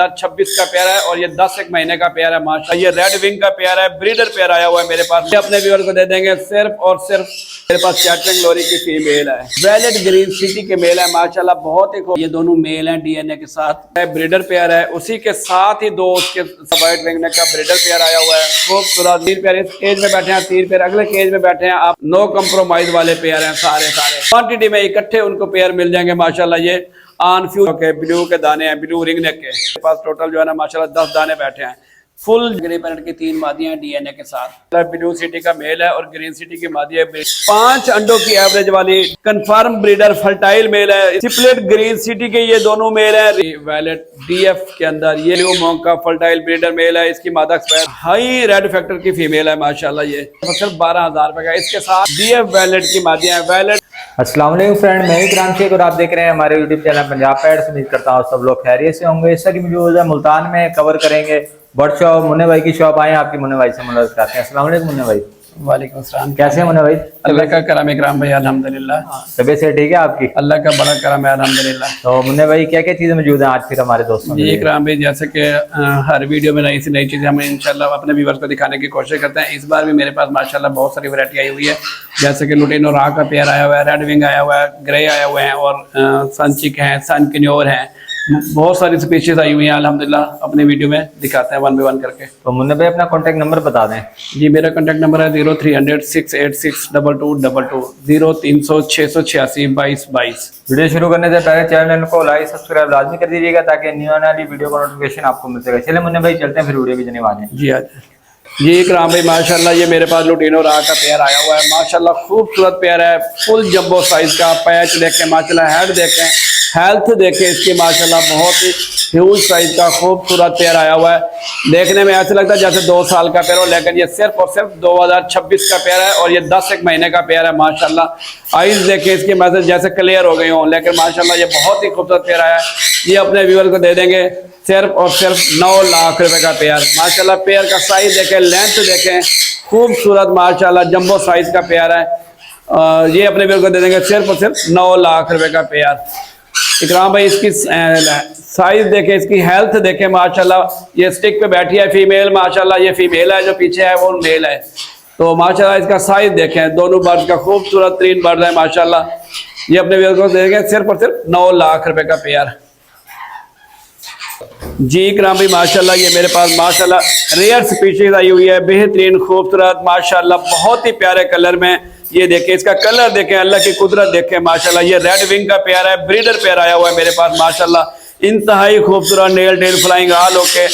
2026 का पेयर है और ये 10 एक महीने का पेयर है माशाल्लाह। ये रेड विंग का पेयर है, ब्रीडर पेयर आया हुआ है मेरे पास। अपने व्यूअर को दे देंगे सिर्फ और सिर्फ मेरे पास कैटरिंग लोरी की फीमेल है, वेलेट ग्रीन सिटी के मेल है माशाल्लाह, बहुत ही। ये दोनों मेल हैं डीएनए के साथ। ब्रीडर पेयर है, उसी के साथ ही दो उसके वाइट विंग का ब्रीडर पेयर आया हुआ है। खूबसूरत 3 पेयर इस केज में बैठे हैं, 3 पेयर अगले केज में बैठे हैं। आप नो कम्प्रोमाइज वाले पेयर हैं सारे क्वांटिटी में इकट्ठे उनको पेयर मिल जाएंगे माशाल्लाह। ये ऑन फ्यू के ब्लू के दाने हैं, ब्लू रिंग नेक के पास टोटल जो है ना माशाल्लाह 10 दाने बैठे हैं। फुल ग्रे पैरेट की 3 मादियां डीएनए के साथ। ब्लू सिटी का मेल है और ग्रीन सिटी की मादी है। 5 अंडों की एवरेज वाली कंफर्म ब्रीडर फर्टाइल मेल है। ट्रिपलेट ग्रीन सिटी के ये दोनों मेल है। वेलेट डीएफ के अंदर ये मोंग का फर्टाइल ब्रीडर मेल है। इसकी मादा हाई रेड फैक्टर की फीमेल है माशाल्लाह। ये सिर्फ 12,000 रुपए का। इसके साथ डीएफ वेलेट की मादियां है। वेलेट अस्सलाम वालेकुम फ्रेंड, मैं इकराम शेख और आप देख रहे हैं हमारे यूट्यूब चैनल पंजाब पेट्स। उम्मीद करता हूँ सब लोग खैरियत से होंगे। इस की मौजूद है मुल्तान में, कवर करेंगे बर्ड शॉप। मुन्ने भाई की शॉप आए, आपकी मुन्ने भाई से मुलाकात करते हैं। अस्सलाम वालेकुम मुन्ने भाई। वालेकुम सलाम। कैसे हैं मुन्ने भाई? अल्लाह का करम इकराम भाई, अल्हम्दुलिल्लाह। तबीयत से ठीक है आपकी? अल्लाह का बड़ा करम है, अल्हम्दुलिल्लाह। तो मुन्ने भाई क्या क्या चीजें मौजूद हैं आज फिर हमारे दोस्तों जी इकराम भाई, जैसे कि हर वीडियो में नई से नई चीज़ें हम इंशाल्लाह अपने व्यूअर्स को दिखाने की कोशिश करते हैं। इस बार भी मेरे पास माशाल्लाह बहुत सारी वैरायटी आई हुई है। जैसे कि लुटिनो रा का पेयर आया हुआ है, रेड विंग आया हुआ है, ग्रे आया हुए हैं और सनचिक हैं, सन किन्योर हैं। बहुत सारी स्पीशीज आई हुई हैं अल्हम्दुलिल्लाह। अपने वीडियो में दिखाते हैं 1 बाय 1 करके। तो मुन्ने भाई अपना कॉन्टैक्ट नंबर बता दें। जी मेरा कॉन्टैक्ट नंबर है 0300 686 2222 0300 686 2222। वीडियो शुरू करने से पहले चैनल को लाइक सब्सक्राइब लाजमी कर दीजिएगा ताकि न्यू आने वाली वीडियो का नोटिफिकेशन आपको मिल सके। चलिए मुन्ने भाई चलते हैं फिर वीडियो की जाने वाले हैं। जी आज जी इकराम भाई माशाल्लाह, ये मेरे पास लुटिनो रा का पेयर आया हुआ है माशाल्लाह। खूबसूरत पेयर है, फुल जंबो साइज का। पैच देखें माशाल्लाह, हेड देखें, हेल्थ देखें इसकी माशाल्लाह, बहुत ही ह्यूज साइज का खूबसूरत पेयर आया हुआ है। देखने में ऐसा लगता है जैसे 2 साल का पेयर हो, लेकिन ये सिर्फ और सिर्फ 2026 का पेयर है और ये 10 एक महीने का पेयर है माशाल्लाह। आइज देखें इसकी मैसेज जैसे क्लियर हो गई हो, लेकिन माशाल्लाह ये बहुत ही खूबसूरत पेयर आया है। ये अपने व्यूअर को दे देंगे सिर्फ और सिर्फ 9 लाख रुपए का पेयर माशाल्लाह। पेयर का साइज देखें, लेंथ देखें, खूबसूरत माशाल्लाह जंबो साइज का पेयर है। ये अपने व्यूअर को दे देंगे सिर्फ और सिर्फ 9 लाख रुपए का पेयर। इकराम भाई इसकी साइज देखें, इसकी हेल्थ देखें माशाल्लाह। ये स्टिक पे बैठी है फीमेल माशाल्लाह। ये फीमेल है, जो पीछे है वो मेल है। तो माशाल्लाह इसका साइज देखें, दोनों बर्ड का खूबसूरत 3 बर्ड है माशाल्लाह। ये अपने व्यूअर को दे देंगे सिर्फ और सिर्फ 9 लाख रुपए का पेयर। जी इकराम भाई माशाल्लाह, ये मेरे पास माशाल्लाह रेयर स्पीशीज आई हुई है, बेहतरीन खूबसूरत माशाल्लाह, बहुत ही प्यारे कलर में। ये देखें, इसका कलर देखें, अल्लाह की कुदरत देखें माशाल्लाह। ये रेड विंग का पेयर है, ब्रीडर पेयर आया हुआ है मेरे पास माशाल्लाह। इंतहाई खूबसूरत nail tail flying all okay.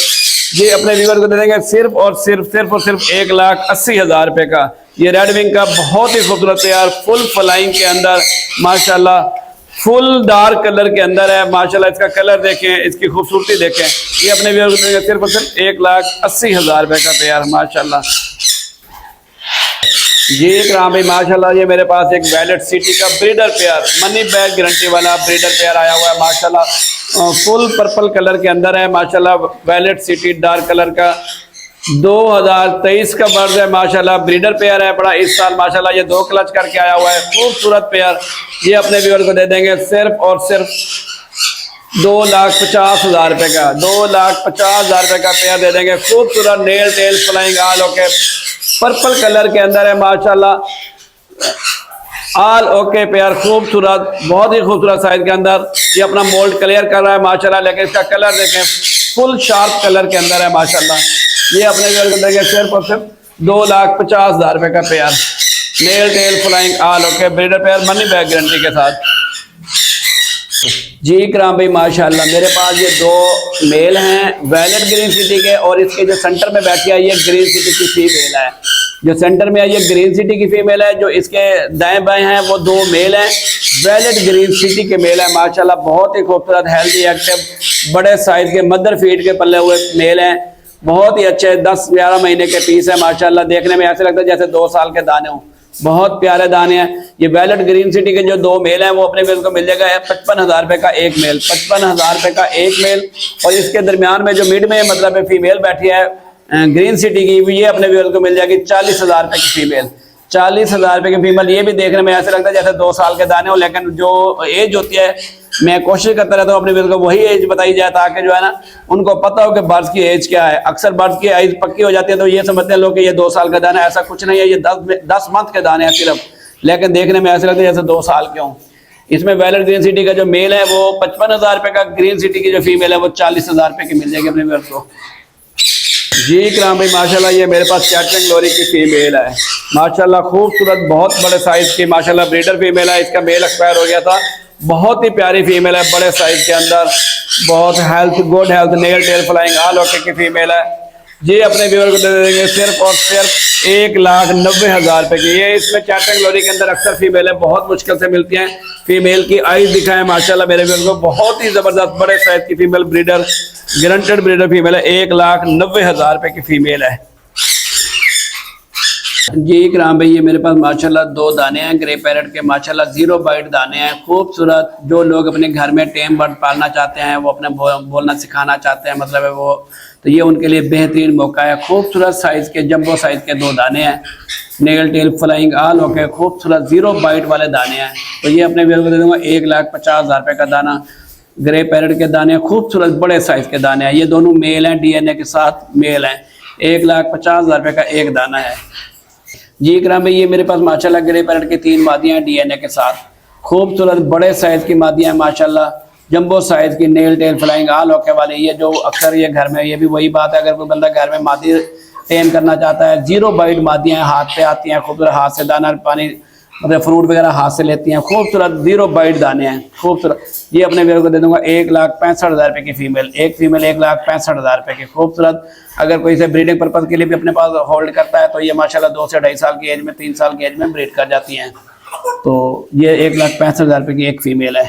ये अपने व्यूअर को दे देंगे सिर्फ और सिर्फ 1,80,000 रुपए का। ये रेड विंग का बहुत ही खूबसूरत पेयर, फुल फ्लाइंग के अंदर माशाल्लाह, फुल डार्क कलर के अंदर है माशाल्लाह। इसका कलर देखें, इसकी खूबसूरती देखें। ये अपने व्यूअर को देंगे सिर्फ और सिर्फ 1,80,000 रुपए का पेयर माशाल्लाह। जी इकराम भाई माशाल्लाह, ये मेरे पास एक वेलेट सिटी का breeder pair, money bag guarantee वाला ब्रीडर पेयर आया हुआ है माशाल्लाह। फुल पर्पल कलर के अंदर है माशाल्लाह। वेलेट सिटी डार्क कलर का 2023 का बर्ड है माशाल्लाह। ब्रीडर पेयर है बड़ा इस साल माशाल्लाह। ये 2 क्लच करके आया हुआ है, खूबसूरत पेयर। ये अपने व्यूअर को दे देंगे सिर्फ और सिर्फ 2,50,000 रुपए का। 2,50,000 रुपए का पेयर दे देंगे। खूबसूरत nail tail flying all okay, purple colour के अंदर है माशाल्लाह। ऑल ओके पेयर, खूबसूरत, बहुत ही खूबसूरत साइज के अंदर। ये अपना मोल्ड क्लियर कर रहा है माशाल्लाह, लेकिन इसका कलर देखें, फुल शार्प कलर के अंदर है माशाल्लाह। ये अपने व्यूअर को देंगे सिर्फ और सिर्फ 2,50,000 रुपए का pair, nail tail flying all okay, breeder pair, money bag guarantee के साथ। जी इकराम भाई माशाल्लाह, मेरे पास ये 2 मेल हैं वेलेट ग्रीन सिटी के, और इसके जो सेंटर में बैठी है ये ग्रीन सिटी की फीमेल है। जो सेंटर में है ये ग्रीन सिटी की फीमेल है, जो इसके दाएं बाएं हैं वो 2 मेल हैं, वेलेट ग्रीन सिटी के मेल है माशाल्लाह। बहुत ही खूबसूरत, हेल्दी, एक्टिव, बड़े साइज के मदर फीड के पल्ले हुए मेल हैं, बहुत ही अच्छे 10-11 महीने के पीस है माशाल्लाह। देखने में ऐसे लगता है जैसे 2 साल के दाने हों, बहुत प्यारे दाने हैं। ये वेलेट ग्रीन सिटी के जो 2 मेल हैं वो अपने मेल को मिल जाएगा 55,000 रुपए का एक मेल, 55,000 रुपए का एक मेल। और इसके दरमियान में जो मिड में मतलब फीमेल बैठी है ग्रीन सिटी की, ये अपने मेल को मिल जाएगी 40,000 रुपए की फीमेल, 40,000 रुपए की फीमेल। ये भी देखने में ऐसे लगता है जैसे 2 साल के दाने हो, लेकिन जो एज होती है मैं कोशिश करता रहता हूँ अपने व्यूअर्स को वही एज बताई जाए, ताकि जो है ना उनको पता हो कि बर्ड्स की एज क्या है। अक्सर बर्ड्स की एज पक्की हो जाती है तो ये समझते हैं लोग कि ये 2 साल का दाना है। ऐसा कुछ नहीं है, ये 10 मंथ के दाने हैं सिर्फ, लेकिन देखने में ऐसे लगते हैं जैसे 2 साल के हों। इसमें वैलेट ग्रीन सिटी का जो मेल है वो 55,000 रुपये का, ग्रीन सिटी की जो फीमेल है वो 40,000 रुपये की मिल जाएगी अपने व्यूअर्स को। जी इकराम भाई माशाल्लाह ये मेरे पास चैटरिंग लोरी की फीमेल है, माशाल्लाह खूबसूरत, बहुत बड़े साइज की, माशाल्लाह ब्रीडर फीमेल है। इसका मेल एक्सपायर हो गया था, बहुत ही प्यारी फीमेल है, बड़े साइज के अंदर, बहुत health, good health, nail tail flying all okay की फीमेल है। जी अपने व्यूअर को दे देंगे सिर्फ और सिर्फ 1,90,000 रुपये की। ये इसमें चैटरिंग लोरी के अंदर अक्सर फीमेल है, बहुत मुश्किल से मिलती हैं। फीमेल की आईज दिखाएं माशाल्लाह मेरे व्यूअर को, बहुत ही जबरदस्त बड़े साइज की female, breeder, guaranteed breeder female है, 1,90,000 रुपये की फीमेल है। जी इकराम भाई ये मेरे पास माशाल्लाह 2 दाने हैं ग्रे पैरेट के, माशाल्लाह 0 बाइट दाने हैं, खूबसूरत। जो लोग अपने घर में टेम बर्ड पालना चाहते हैं, वो अपने बोलना सिखाना चाहते हैं, मतलब है वो, तो ये उनके लिए बेहतरीन मौका है। खूबसूरत साइज़ के, जंबो साइज़ के 2 दाने हैं, nail tail flying all okay, खूबसूरत 0 बाइट वाले दाने हैं। तो ये अपने व्यूअर को दे दूँगा 1,50,000 रुपये का दाना। ग्रे पैरेट के दाने, खूबसूरत बड़े साइज़ के दाने हैं, ये दोनों मेल हैं, DNA के साथ मेल हैं। 1,50,000 रुपये का एक दाना है। जी इकराम भाई ये मेरे पास माशाल्लाह ग्रे पैरेट की 3 मादियाँ हैं DNA के साथ, खूबसूरत बड़े साइज़ की मादियाँ हैं माशाल्लाह, जंबो साइज़ की, nail tail flying all okay वाले। ये जो अक्सर ये घर में, ये भी वही बात है, अगर कोई बंदा घर में मादी टेम करना चाहता है, 0 बाइट मादियाँ हैं, हाथ पे आती हैं, खूबसूरत, हाथ से दाना पानी मतलब फ्रूट वगैरह हाथ से लेती हैं, खूबसूरत 0 बाइट दाने हैं, खूबसूरत। ये अपने व्यूअर को दे दूंगा 1,65,000 रुपये की फीमेल, एक फीमेल 1,65,000 रुपये की, खूबसूरत। अगर कोई इसे ब्रीडिंग पर्पज़ के लिए भी अपने पास होल्ड करता है तो ये माशाल्लाह 2 से 2.5 साल की एज में, 3 साल की एज में ब्रीड कर जाती हैं। तो ये 1,65,000 रुपये की एक फीमेल है।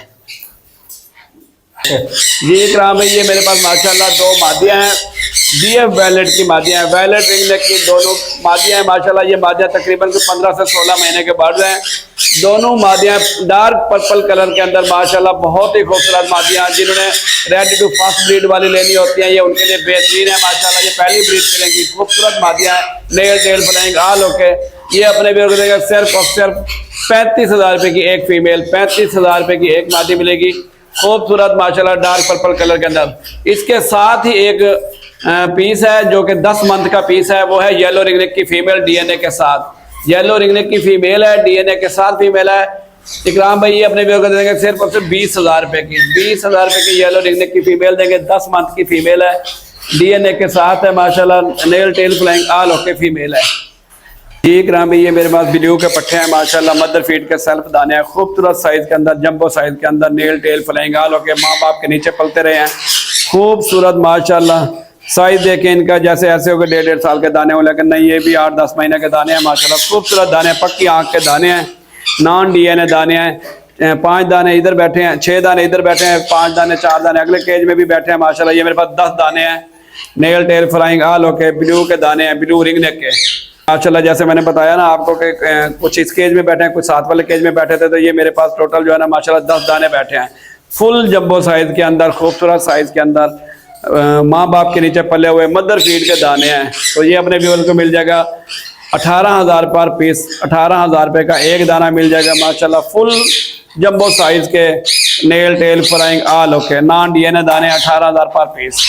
जी इकराम भाई ये मेरे पास माशाल्लाह 2 मादियाँ हैं, DF वैलेट की मादियाँ हैं, वैलेट रिंगनेक की दोनों मादियाँ हैं माशाल्लाह। ये मादियाँ तकरीबन 15 से 16 महीने के बाद हैं। दोनों मादियाँ डार्क पर्पल कलर के अंदर माशाल्लाह, बहुत ही खूबसूरत मादियाँ। जिन्होंने रेडी टू फर्स्ट ब्रीड वाली लेनी होती हैं, ये उनके लिए बेहतरीन है माशाल्लाह। ये पहली ब्रीड करेंगी, खूबसूरत मादियाँ हैं, nail tail flying all okay. ये अपने व्यूअर को देगा सिर्फ और सिर्फ 35,000 रुपये की एक फीमेल, 35,000 रुपये की एक मादी मिलेगी, खूबसूरत माशाल्लाह डार्क पर्पल कलर के अंदर। इसके साथ ही एक पीस है जो कि 10 मंथ का पीस है, वो है येलो रिंगनेक की फीमेल DNA के साथ। येलो रिंगनेक की फीमेल है, DNA के साथ फीमेल है। इकराम भाई ये अपने व्यूअर को देंगे सिर्फ और सिर्फ 20,000 रुपये की, 20,000 रुपये की येलो रिंगनेक की फीमेल देंगे, 10 मंथ की फीमेल है, DNA के साथ है माशाल्लाह, nail tail flying all okay female है। जी इकराम भाई ये मेरे पास ब्लू के पट्टे हैं माशाल्लाह, मदर फीड के सेल्फ दाने हैं, खूबसूरत साइज के अंदर, जंबो साइज के अंदर, nail tail flying all okay, माँ बाप के नीचे पलते रहे हैं, खूबसूरत माशाल्लाह। साइज देखें इनका, जैसे ऐसे हो गए 1.5 साल के दाने हो, लेकिन नहीं, ये भी 8-10 महीने के दाने हैं माशाल्लाह, खूबसूरत दाने, पक्की आँख के दाने हैं, नॉन DNA दाने हैं। 5 दाने इधर बैठे हैं, 6 दाने इधर बैठे हैं, 5 दाने 4 दाने अगले केज में भी बैठे हैं माशाल्लाह। ये मेरे पास 10 दाने हैं, nail tail flying all okay, blue के दाने हैं, ब्लू रिंग नेक के माशाल्लाह। जैसे मैंने बताया ना आपको कि कुछ इस केज में बैठे हैं, कुछ साथ वाले केज में बैठे थे, तो ये मेरे पास टोटल जो है ना माशाल्लाह 10 दाने बैठे हैं, फुल जंबो साइज के अंदर, खूबसूरत साइज के अंदर, माँ बाप के नीचे पले हुए मदर फीड के दाने हैं। तो ये अपने व्यूअर्स को मिल जाएगा 18,000 पर पीस, 18,000 रुपये का एक दाना मिल जाएगा माशाल्लाह, फुल जंबो साइज के, nail tail flying all okay, non DNA दाने 18,000 पर पीस।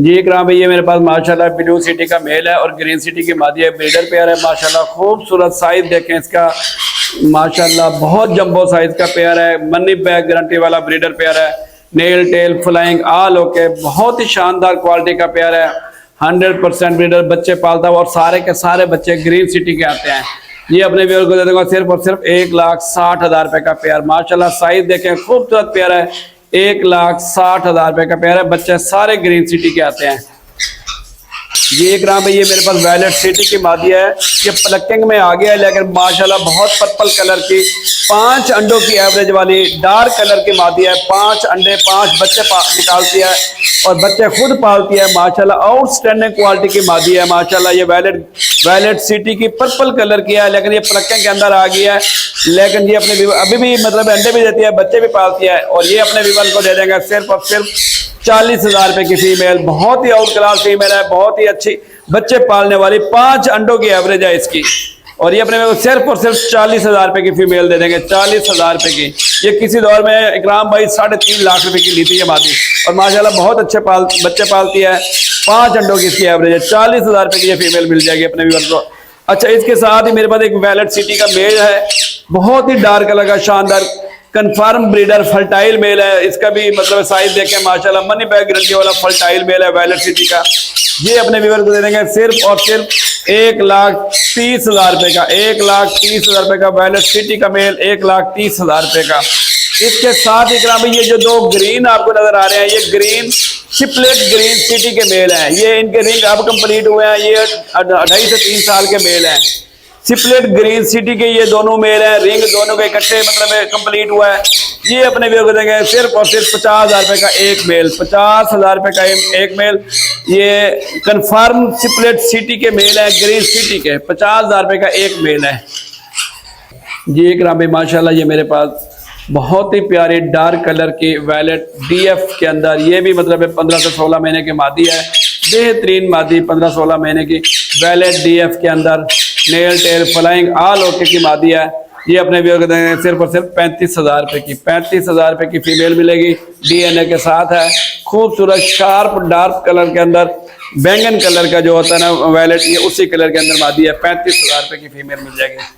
जी इकराम भाई ये मेरे पास माशाल्लाह ब्लू सिटी का मेल है और ग्रीन सिटी की मादी है, ब्रीडर पेयर है माशाल्लाह, खूबसूरत साइज देखें इसका माशाल्लाह, बहुत जंबो साइज का पेयर है, मनी बैग गारंटी वाला ब्रीडर पेयर है, nail tail flying all okay, बहुत ही शानदार क्वालिटी का पेयर है, 100% ब्रीडर बच्चे पालता है और सारे के सारे बच्चे ग्रीन सिटी के आते हैं। ये अपने व्यूअर को दे दूंगा सिर्फ और सिर्फ 1,60,000 रुपये का पेयर माशाल्लाह, साइज देखें खूबसूरत पेयर है, 1,60,000 रुपये का पेयर है, बच्चे सारे ग्रीन सिटी के आते हैं। ये इकराम भाई ये मेरे पास वैलेट सिटी की मादी है, ये प्लकिंग में आ गया है, लेकिन माशाल्लाह बहुत पर्पल कलर की, 5 अंडों की एवरेज वाली डार्क कलर की मादी है, 5 अंडे 5 बच्चे निकालती है और बच्चे खुद पालती है माशाल्लाह, आउटस्टैंडिंग क्वालिटी की मादी है माशाल्लाह। ये वैलेट सिटी की पर्पल कलर की है, लेकिन ये प्लकिंग के अंदर आ गई है, लेकिन ये अपने अभी भी मतलब अंडे भी देती है, बच्चे भी पालती है, और ये अपने विवन को दे देंगे सिर्फ और सिर्फ 40,000 रुपये की फीमेल, बहुत ही आउट क्लास फीमेल है, बहुत ही अच्छी बच्चे पालने वाली, 5 अंडों की एवरेज है इसकी, और ये अपने सिर्फ और सिर्फ 40,000 रुपए की फीमेल दे देंगे, 40,000 रुपए की। ये किसी दौर में इकराम भाई 3.5 लाख रुपए की ली थी ये मादी, और माशाल्लाह बहुत अच्छे बच्चे पालती है। 5 अंडों की इसकी एवरेज है। 40,000 रुपए की ये फीमेल मिल जाएगी अपने व्यूअर को। अच्छा, इसके साथ ही मेरे पास एक वैलेट सिटी का मेल है, बहुत ही डार्क कलर का शानदार कंफर्म ब्रीडर फर्टाइल मेल है। इसका भी मतलब साइज देखें माशाल्लाह, मनी बैग गारंटी वाला फर्टाइल मेल है वैलेट सिटी का। ये अपने व्यूअर को दे देंगे सिर्फ और सिर्फ 1,30,000 रुपए का, 1,30,000 रुपए का वैलेट सिटी का मेल, 1,30,000 रुपए का। इसके साथ ही भाई ये जो 2 ग्रीन आपको नजर आ रहे हैं, ये ग्रीन शिपलेट ग्रीन सिटी के मेल हैं। ये इनके रिंग अब कंप्लीट हुए हैं, ये 2.5 से 3 साल के मेल हैं। शिपलेट ग्रीन सिटी के ये दोनों मेल हैं, रिंग दोनों के इकट्ठे मतलब कंप्लीट हुआ है। ये अपने व्यूअर को देंगे सिर्फ और सिर्फ 50,000 रुपए का एक मेल, 50,000 रुपए का एक मेल। ये कंफर्म शिपलेट सिटी के मेल है, ग्रीन सिटी के, 50,000 रुपए का एक मेल है। जी इकराम भाई माशाल्लाह, ये मेरे पास बहुत ही प्यारी डार्क कलर की वैलेट डीएफ के अंदर, ये भी मतलब 15 से 16 महीने की मादी है, बेहतरीन मादी 15-16 महीने की वैलेट डीएफ के अंदर nail tail flying all okay की मादी है। ये अपने व्यूअर को देंगे सिर्फ और सिर्फ 35,000 रुपए की, 35,000 रुपए की फीमेल मिलेगी, डीएनए के साथ है। खूबसूरत शार्प डार्क कलर के अंदर बैंगन कलर का जो होता है ना वैलेट, ये उसी कलर के अंदर मादी है। 35,000 रुपए की फीमेल मिल जाएगी।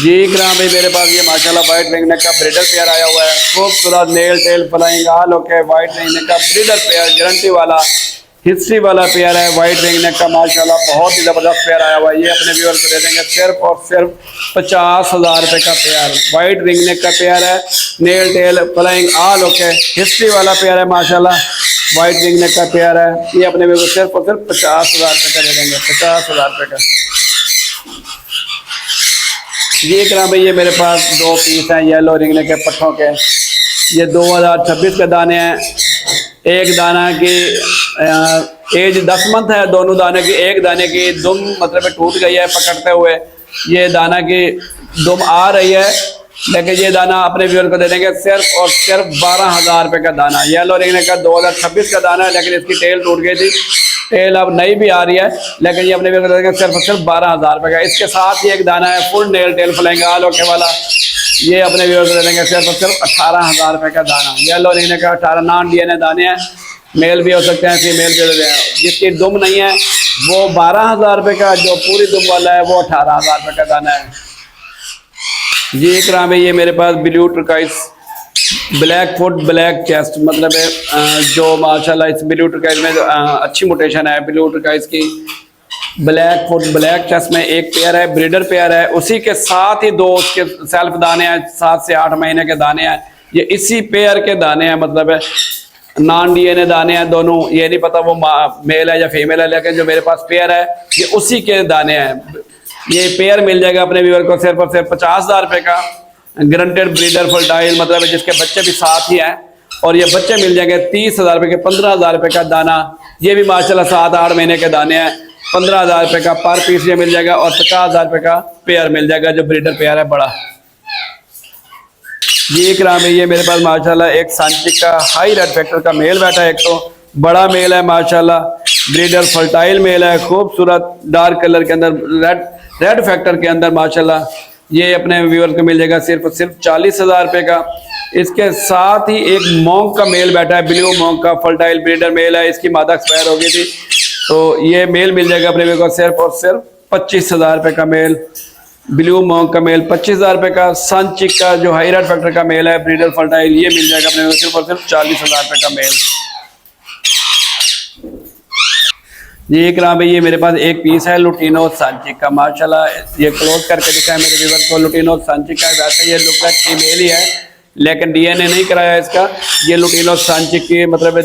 जी इकराम भाई मेरे पास ये माशाल्लाह व्हाइट रिंग नेक का ब्रीडर पेयर आया हुआ है, खूबसूरत nail tail flying all okay white ring neck का ब्रीडर पेयर, गारंटी वाला हिस्ट्री वाला पेयर है। व्हाइट रिंग नेक का माशाल्लाह बहुत ही जबरदस्त पेयर आया हुआ है। ये अपने व्यूअर को दे देंगे सिर्फ और सिर्फ 50,000 रुपए का पेयर। व्हाइट रिंग नेक का पेयर है, nail tail flying all okay history वाला पेयर है माशाल्लाह, व्हाइट रिंग नेक का पेयर है। ये अपने व्यूअर को सिर्फ और सिर्फ 50,000 रुपए का दे देंगे, 50,000 रुपए का। ये इकराम भाई ये मेरे पास 2 पीस हैं येलो रिंगने के पट्ठों के, ये 2026 के दाने हैं। एक दाना की एज 10 मंथ है, दोनों दाने की, एक दाने की दुम मतलब टूट गई है पकड़ते हुए, ये दाना की दुम आ रही है, लेकिन ये दाना अपने व्यूअर को दे देंगे सिर्फ और सिर्फ 12,000 रुपए का दाना। येलो रिंगने का 2026 का दाना है, लेकिन इसकी टेल टूट गई थी, टेल अब नई भी आ रही है, लेकिन ये अपने व्यूअर को दे देंगे सिर्फ और सिर्फ 12,000 रुपए का। इसके साथ ही एक दाना है full nail tail flying all okay वाला, ये अपने व्यूअर को दे देंगे सिर्फ और सिर्फ 18,000 रुपए का दाना। येलो रिंगने का 18 नॉन डीएनए दाने हैं, मेल भी हो सकते हैं फीमेल भी हो सकते हैं। जिसकी दुम नहीं है वो 12,000 रुपए का, जो पूरी दुम वाला है वो 18,000 रुपए का दाना है। जी इकराम है ये मेरे पास blue turquoise black foot black chest मतलब है जो माशाल्लाह इस ब्लू टर्काइज में अच्छी मोटेशन है ब्लू टर्काइज की। ब्लैक फुट ब्लैक चेस्ट में एक पेयर है, ब्रीडर पेयर है, उसी के साथ ही 2 उसके सेल्फ दाने हैं, 7 से 8 महीने के दाने हैं। ये इसी पेयर के दाने हैं, मतलब है नॉन डीएनए दाने हैं दोनों। ये नहीं पता वो मेल है या फीमेल है, लेकिन जो मेरे पास पेयर है ये उसी के दाने हैं। ये पेयर मिल जाएगा अपने व्यूअर को सिर्फ और सिर्फ 50,000 रुपए का, ग्रंटेड ब्रीडर फर्टाइल मतलब जिसके बच्चे भी साथ ही हैं, और ये बच्चे मिल जाएंगे 30,000 रुपए के, 15,000 रुपए का दाना। ये भी माशाल्लाह 7-8 महीने के दाने हैं, 15,000 रुपए का पर पीस ये मिल जाएगा, और 50,000 रुपए का पेयर मिल जाएगा जो ब्रीडर पेयर है बड़ा। ये इकराम है ये मेरे पास माशाल्लाह एक सांचिक का हाई रेड फैक्टर का मेल बैठा है, एक तो बड़ा मेल है माशाल्लाह, ब्रीडर फर्टाइल मेल है, खूबसूरत डार्क कलर के अंदर रेड फैक्टर के अंदर माशाल्लाह। ये अपने व्यूअर को मिल जाएगा सिर्फ 40,000 रुपए का। इसके साथ ही एक मॉन्क का मेल बैठा है, ब्लू मॉन्क का फर्टाइल ब्रीडर मेल है, इसकी मादा एक्सपायर हो गई थी, तो ये मेल मिल जाएगा अपने व्यूअर को सिर्फ और सिर्फ 25,000 रुपए का मेल। ब्लू मॉन्क का मेल 25,000 रुपए का। सनचिक का जो हाई रेड फैक्टर का मेल है ब्रीडर फर्टाइल, ये मिल जाएगा अपने सिर्फ और सिर्फ 40,000 रुपए का मेल। ये इकराम भाई ये मेरे पास एक पीस है लुटिनो सांचिक का, माशाल्लाह ये क्लोज करके दिखा है मेरे व्यूअर को। लुटिनो सांचिक का वैसे ये लुक लाइक फीमेल ही है, लेकिन डीएनए नहीं कराया इसका। ये लुटिनो सांचिक की मतलब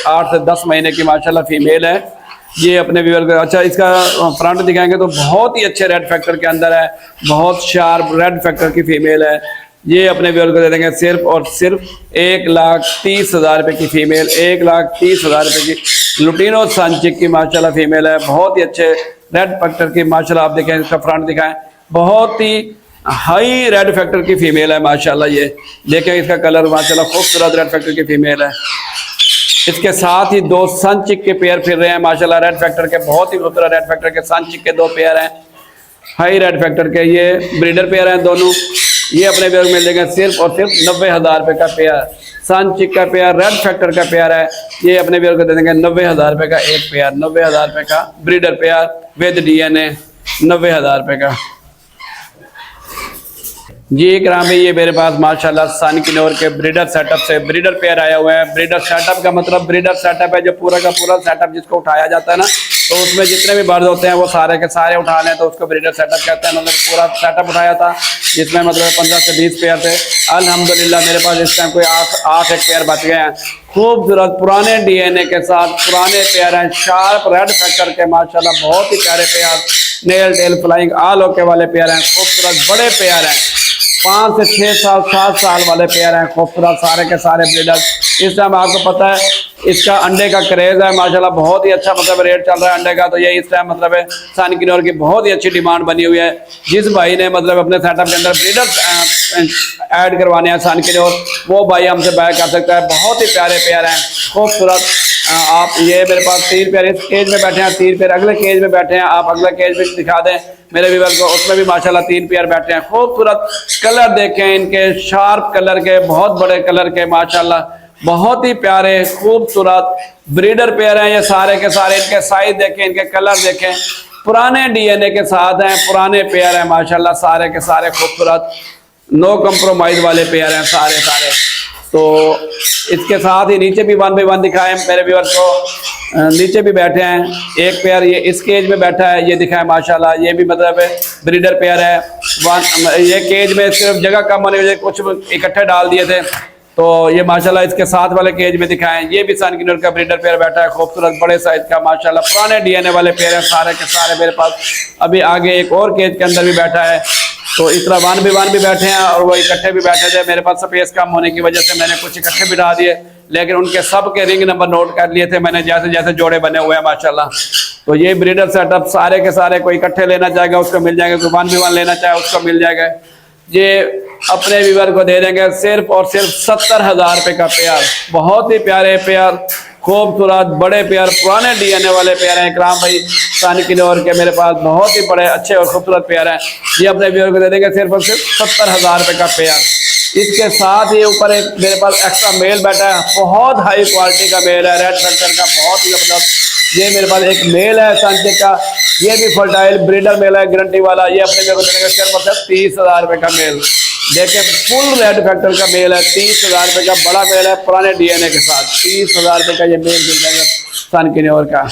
8 से 10 महीने की माशाल्लाह फीमेल है। ये अपने व्यूअर को अच्छा इसका फ्रंट दिखाएंगे तो बहुत ही अच्छे रेड फैक्टर के अंदर है, बहुत शार्प रेड फैक्टर की फीमेल है। ये अपने व्यूअर को दे देंगे सिर्फ और सिर्फ 1,30,000 रुपए की फीमेल, 1,30,000 रुपए की लुटिनो सांचिक की माशाल्लाह फीमेल है, बहुत ही अच्छे रेड फैक्टर की माशाल्लाह। आप देखें इसका फ्रंट दिखाएं, बहुत ही हाई रेड फैक्टर की फीमेल है माशाल्लाह। ये देखें इसका कलर माशाल्लाह खूबसूरत रेड फैक्टर की फीमेल है। इसके साथ ही 2 सनचिक के पेयर फिर रहे हैं माशाल्लाह, रेड फैक्टर के बहुत ही खूबसूरत रेड फैक्टर के सनचिक के 2 पेयर हैं। हाई रेड फैक्टर के ये ब्रीडर पेयर हैं दोनों। ये अपने पेयर मिल जाएंगे सिर्फ और सिर्फ 90,000 रुपये का पेयर। सन चिक का पेयर रेड फैक्टर का पेयर है, ये अपने पेयर को दे देंगे 90,000 रुपये का एक पेयर। 90,000 रुपये का ब्रीडर पेयर विद DNA, 90,000 रुपये का जी। कराम भाई ये मेरे पास माशाल्लाह सन किनोर के ब्रीडर सेटअप से ब्रीडर पेयर आया हुआ है। ब्रीडर सेटअप का मतलब ब्रीडर सेटअप है जो पूरा का पूरा सेटअप जिसको उठाया जाता है ना, तो उसमें जितने भी बर्ड होते हैं वो सारे के सारे उठा लें तो उसको ब्रीडर सेटअप कहते हैं। मतलब पूरा सेटअप उठाया था जिसमें मतलब 15 से 20 पेयर थे। अल्हम्दुलिल्लाह मेरे पास इस टाइम कोई 8 एक पेयर बच गए हैं। खूबसूरत पुराने DNA के साथ पुराने पेयर हैं, शार्प रेड फैक्टर के माशाल्लाह बहुत ही प्यारे पेयर, नेल टेल फ्लाइंग आल ओके वाले पेयर हैं। खूबसूरत बड़े पेयर हैं, 5 से 6 साल 7 साल वाले पेयर हैं। खूबसूरत सारे के सारे ब्रीडर। इस टाइम आपको पता है इसका अंडे का क्रेज है माशाल्लाह, बहुत ही अच्छा मतलब रेट चल रहा है अंडे का। तो ये इस टाइम मतलब है सन किनोर की बहुत ही अच्छी डिमांड बनी हुई है। जिस भाई ने मतलब अपने सेटअप के अंदर ब्रीडर ऐड करवाने हैं सन किनोर, वो भाई हमसे बाय कर सकता है। बहुत ही प्यारे पेयर हैं, खूबसूरत। आप ये मेरे पास 3 पेयर इस केज में बैठे हैं, 3 पेयर अगले केज में बैठे हैं। आप अगला केज में दिखा दें मेरे व्यूअर को, उसमें भी माशाल्लाह 3 पेयर बैठे हैं। खूबसूरत कलर देखें इनके, शार्प कलर के, बहुत बड़े कलर के माशाल्लाह, बहुत ही प्यारे खूबसूरत ब्रीडर पेयर हैं ये सारे के सारे। इनके साइज देखें, इनके कलर देखें, पुराने DNA के साथ हैं, पुराने पेयर हैं माशाल्लाह सारे के सारे खूबसूरत, नो कंप्रोमाइज वाले पेयर हैं सारे सारे। तो इसके साथ ही नीचे भी 1 बाय 1 दिखाएं मेरे व्यूअर को। नीचे भी बैठे हैं एक पेयर, ये इस केज में बैठा है, ये दिखाएं माशाल्लाह। ये भी मतलब ब्रीडर पेयर है। ये केज में सिर्फ जगह कम होने की वजह से कुछ इकट्ठे डाल दिए थे, तो ये माशाल्लाह इसके साथ वाले केज में दिखाएं। ये भी सन किनोर का ब्रीडर पेयर बैठा है, खूबसूरत बड़े साइज का माशाल्लाह, पुराने DNA वाले पेयर हैं सारे के सारे मेरे पास। अभी आगे एक और केज के अंदर भी बैठा है, तो इस तरह 1 बाय 1 भी बैठे हैं और वो इकट्ठे भी बैठे थे। मेरे पास स्पेस कम होने की वजह से मैंने कुछ इकट्ठे बिठा दिए, लेकिन उनके सब के रिंग नंबर नोट कर लिए थे मैंने, जैसे जैसे जोड़े बने हुए हैं माशाल्लाह। तो ये ब्रीडर सेटअप सारे के सारे, कोई इकट्ठे लेना चाहेगा उसको मिल जाएगा, कोई 1 बाय 1 लेना चाहे उसको मिल जाएगा। ये अपने व्यूअर को दे देंगे सिर्फ और सिर्फ 70,000 रुपये का पेयर। बहुत ही प्यारे पेयर, खूबसूरत बड़े पेयर, पुराने DNA वाले पेयर हैं। इकराम भाई सन किनोर के मेरे पास बहुत ही बड़े अच्छे और खूबसूरत पेयर हैं। ये अपने व्यूअर को दे देंगे सिर्फ और सिर्फ 70,000 रुपये का पेयर। इसके साथ ही ऊपर एक मेरे पास एक्स्ट्रा मेल बैठा है, बहुत हाई क्वालिटी का मेल है, रेड फैक्टर का, बहुत ही जबरदस्त। ये मेरे पास एक मेल है संचिक का, ये भी फर्टाइल ब्रीडर मेल है, गारंटी वाला। ये अपने व्यूअर को दे देंगे सिर्फ और सिर्फ 30,000 रुपये का मेल। देखें फुल रेड फैक्टर का मेल है, 30,000 रुपये का बड़ा मेल है, पुराने DNA के साथ 30,000 रुपये का ये मेल मिल जाएगा सन किनोर का।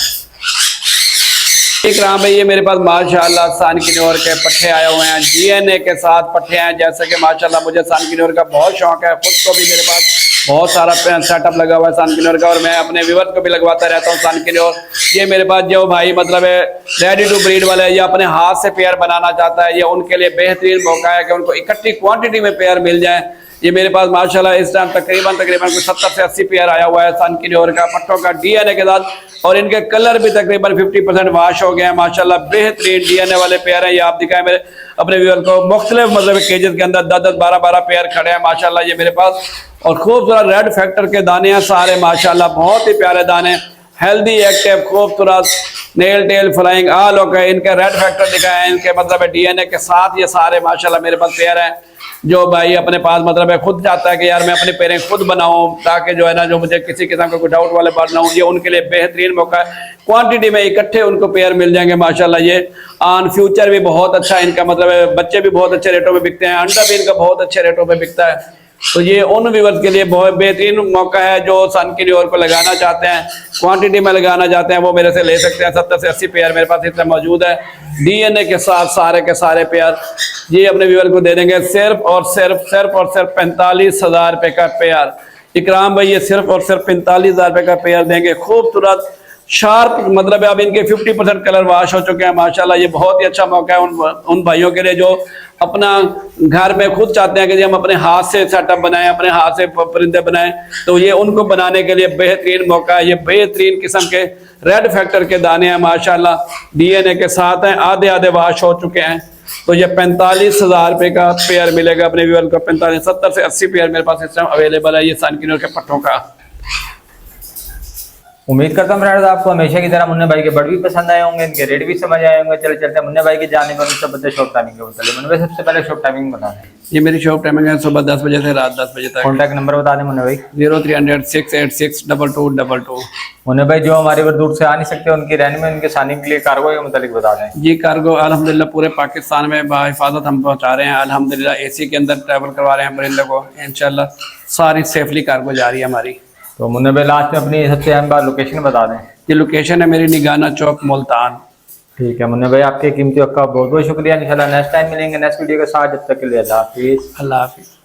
इकराम भाई ये मेरे पास माशाल्लाह सन किनोर के पट्टे आए हुए हैं, DNA के साथ पट्टे हैं। जैसे कि माशाल्लाह मुझे सन किनोर का बहुत शौक है, खुद को भी मेरे पास बहुत सारा सेटअप लगा हुआ है सन किनोर का, और मैं अपने व्यूअर्स को भी लगवाता रहता हूँ सन किनोर। ये मेरे पास जो भाई मतलब है रेडी टू ब्रीड वाले है, ये अपने हाथ से पेयर बनाना चाहता है, ये उनके लिए बेहतरीन मौका है कि उनको इकट्ठी क्वांटिटी में पेयर मिल जाए। ये मेरे पास माशाल्लाह इस टाइम तकरीबन कुछ 70 से 80 पेयर आया हुआ है सन किनोर का पट्टों का DNA के साथ, और इनके कलर भी तकरीबन 50% वाश हो गए हैं माशाल्लाह, बेहतरीन DNA वाले पेयर हैं। ये आप दिखाएं मेरे अपने व्यूअर को, मुख्तलिफ मतलब केजेस के अंदर 10-10, 12-12 पेयर खड़े हैं माशाल्लाह ये मेरे पास। और खूबसूरत रेड फैक्टर के दाने हैं सारे माशाल्लाह, बहुत ही प्यारे दाने, हेल्दी एक्टिव खूबसूरत, नेल टेल फ्लाइंग आल ओके। इनके रेड फैक्टर दिखाए हैं, इनके मतलब DNA के साथ ये सारे माशाल्लाह मेरे पास पेयर हैं। जो भाई अपने पास मतलब है खुद चाहता है कि यार मैं अपने पेरें खुद बनाऊं, ताकि जो है ना जो मुझे किसी किस्म का कोई डाउट वाले बात ना हो, ये उनके लिए बेहतरीन मौका है। क्वांटिटी में इकट्ठे उनको पेयर मिल जाएंगे माशाल्लाह। ये ऑन फ्यूचर भी बहुत अच्छा है इनका, मतलब है बच्चे भी बहुत अच्छे रेटों में बिकते हैं, अंडा भी इनका बहुत अच्छे रेटों में बिकता है। तो ये उन व्यूअर्स के लिए बहुत बेहतरीन मौका है जो सन किनोर को लगाना चाहते हैं, क्वांटिटी में लगाना चाहते हैं, वो मेरे से ले सकते हैं। 70 से 80 पेयर मेरे पास इतना मौजूद है DNA के साथ सारे के सारे पेयर। ये अपने व्यूअर को दे देंगे सिर्फ और सिर्फ 45,000 रुपये का पेयर। इकराम भाई ये सिर्फ और सिर्फ 45,000 रुपये का पेयर देंगे। खूबसूरत शार्प मतलब है, अब इनके 50% कलर वाश हो चुके हैं माशाल्लाह। ये बहुत ही अच्छा मौका है उन भाइयों के लिए जो अपना घर में खुद चाहते हैं कि हम अपने हाथ से सेटअप बनाएं, अपने हाथ से परिंदे बनाएं, तो ये उनको बनाने के लिए बेहतरीन मौका है। ये बेहतरीन किस्म के रेड फैक्टर के दाने हैं माशाल्लाह, DNA के साथ हैं, आधे आधे वाश हो चुके हैं। तो ये 45,000 रुपये का पेयर मिलेगा अपने व्यूअर को। 45, 70 से 80 पेयर मेरे पास इस टाइम अवेलेबल है ये सन किनोर के पट्टों का। उम्मीद करता हूँ फ्रेंड्स आपको हमेशा की तरह मुन्ने भाई के बर्ड भी पसंद आए होंगे, इनके रेट भी समझ आए होंगे। चले चलते हैं मुन्ने भाई की जानिब और सब बच्चे शॉप टाइमिंग के बताइए। मुन्ने भाई सबसे पहले शॉप टाइमिंग बता दें। ये मेरी शॉप टाइमिंग है सुबह 10 बजे से रात 10 बजे तक। कॉन्टैक्ट नंबर बता दें मुन्ने भाई। 0300 686 2222। मुन्ने भाई जो हमारे पर दूर से आ नहीं सकते उनकी रहने में उनके सानी के लिए कार्गो के मुतालिक बता दें। जी कार्गो अल्हम्दुलिल्लाह पूरे पाकिस्तान में बाहिफाजत हम पहुंचा रहे हैं। अल्हम्दुलिल्लाह एसी के अंदर ट्रैवल करवा रहे हैं परिंदे को, इंशाल्लाह सारी सेफली कार्गो जा रही है हमारी। तो मुन्ने भाई लास्ट में अपनी सबसे अहम बात लोकेशन बता दें। ये लोकेशन है मेरी निगाना चौक मुल्तान। ठीक है मुन्ने भाई, आपके कीमती वक्त का बहुत बहुत शुक्रिया। इंशाल्लाह नेक्स्ट टाइम मिलेंगे नेक्स्ट वीडियो के साथ। जब तक के लिए अल्लाह हाफिज़। अल्लाह हाफिज़।